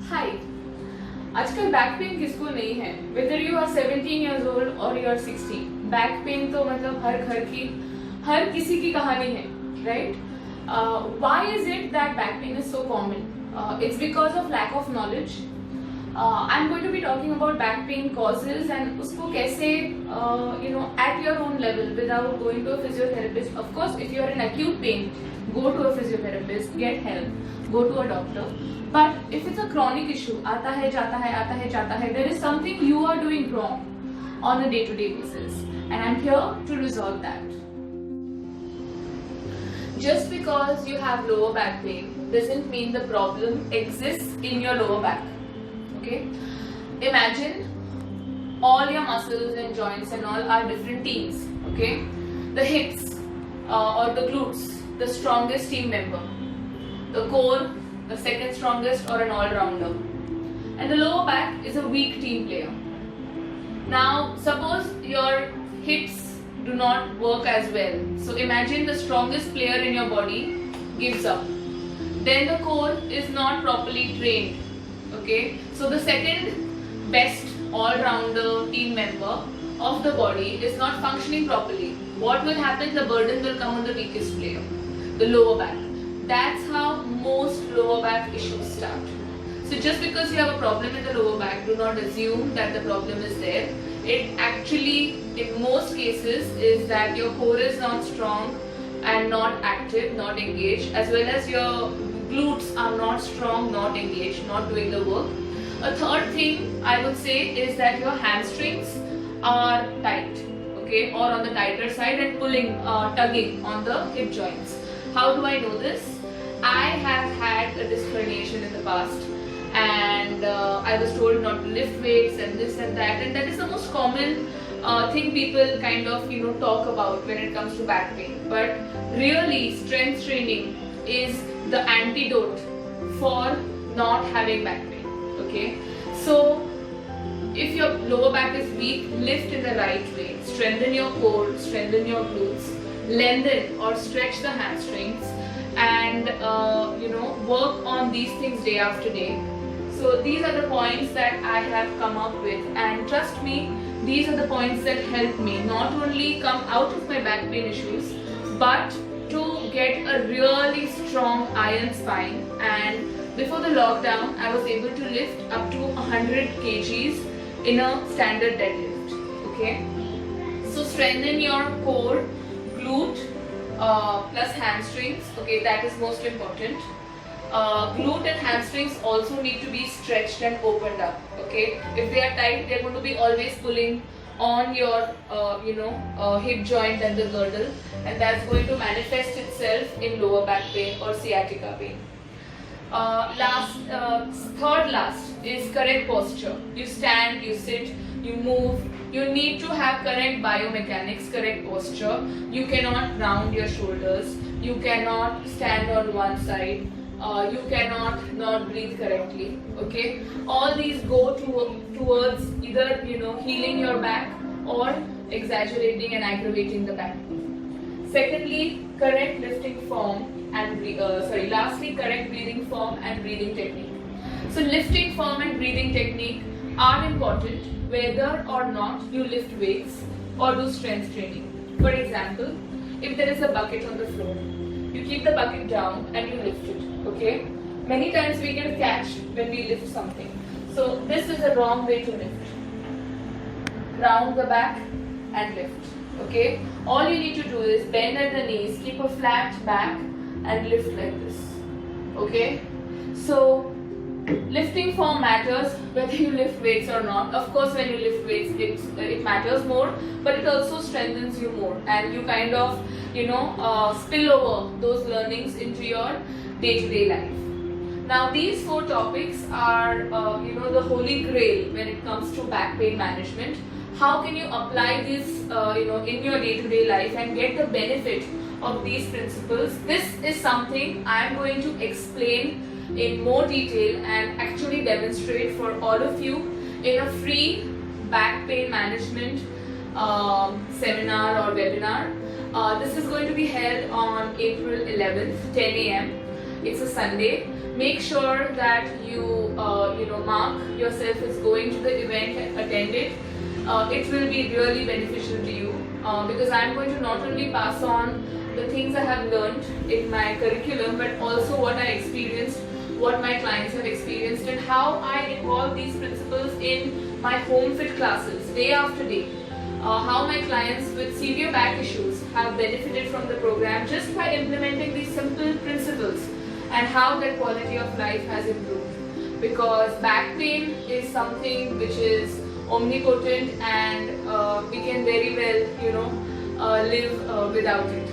हाय। आजकल back pain किसको नहीं है, whether you are 17 years old और यू आर 60। बैक पेन तो मतलब हर घर की, हर किसी की कहानी है, right? Why is it that back pain is so common? It's because of lack of knowledge. I am going to be talking about back pain causes and उसको कैसे at your own level without going to a physiotherapist. Of course, if you are in acute pain, go to a physiotherapist, get help, go to a doctor. But if it's a chronic issue, आता है जाता है, there is something you are doing wrong on a day-to-day basis, and I'm here to resolve that. Just because you have lower back pain doesn't mean the problem exists in your lower back. Okay? Imagine all your muscles and joints and all are different teams. Okay? The hips or the glutes, the strongest team member. The core, the second strongest or an all-rounder. And the lower back is a weak team player. Now, suppose your hips do not work as well. So imagine the strongest player in your body gives up. Then the core is not properly trained. Okay? So the second best all-rounder team member of the body is not functioning properly. What will happen? The burden will come on the weakest player, the lower back. That's how most lower back issues start. So just because you have a problem in the lower back, do not assume that the problem is there. It actually, in most cases, is that your core is not strong and not active, not engaged, as well as your glutes are not strong, not engaged, not doing the work. A third thing I would say is that your hamstrings are tight, okay, or on the tighter side and pulling, tugging on the hip joints. How do I know this? I have had a disc herniation in the past, and I was told not to lift weights and this and that, and that is the most common thing people kind of talk about when it comes to back pain. But really, strength training is the antidote for not having back pain. Okay, so if your lower back is weak, lift in the right way, strengthen your core, strengthen your glutes, lengthen or stretch the hamstrings, and work on these things day after day. So these are the points that I have come up with, and trust me, these are the points that help me not only come out of my back pain issues, but to get a really strong iron spine. And before the lockdown, I was able to lift up to 100 kgs in a standard deadlift. Okay, so strengthen your core, glute, plus hamstrings. Okay, that is most important. Glute and hamstrings also need to be stretched and opened up. Okay, if they are tight, they are going to be always pulling on your hip joint and the girdle, and that's going to manifest itself in lower back pain or sciatica pain. Third last is correct posture. You stand, you sit, you move. You need to have correct biomechanics, correct posture. You cannot round your shoulders. You cannot stand on one side. You cannot not breathe correctly. Okay, all these go towards either healing your back or exaggerating and aggravating the back. Secondly, correct lifting form and lastly, correct breathing form and breathing technique. So lifting form and breathing technique are important whether or not you lift weights or do strength training. For example, if there is a bucket on the floor, you keep the bucket down and you lift it. Okay, many times we get a catch when we lift something. So this is a wrong way to lift. Round the back and lift. Okay, all you need to do is bend at the knees, keep a flat back and lift like this. Okay, so lifting form matters whether you lift weights or not. Of course, when you lift weights, it matters more, but it also strengthens you more, and you kind of spill over those learnings into your day-to-day life. Now, these 4 topics are the holy grail when it comes to back pain management. How can you apply this in your day-to-day life and get the benefit of these principles? This is something I am going to explain in more detail and actually demonstrate for all of you in a free back pain management seminar or webinar. This is going to be held on April 11th, 10 a.m. it's a Sunday. Make sure that you mark yourself as going to the event and attend it. It will be really beneficial to you because I'm going to not only pass on the things I have learned in my curriculum, but also what I experienced, what my clients have experienced, and how I involve these principles in my home fit classes day after day. How my clients with severe back issues have benefited from the program just by implementing these simple principles, and how their quality of life has improved. Because back pain is something which is omnipotent, and we can very well live without it.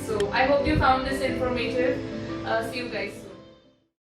So I hope you found this informative. See you guys soon.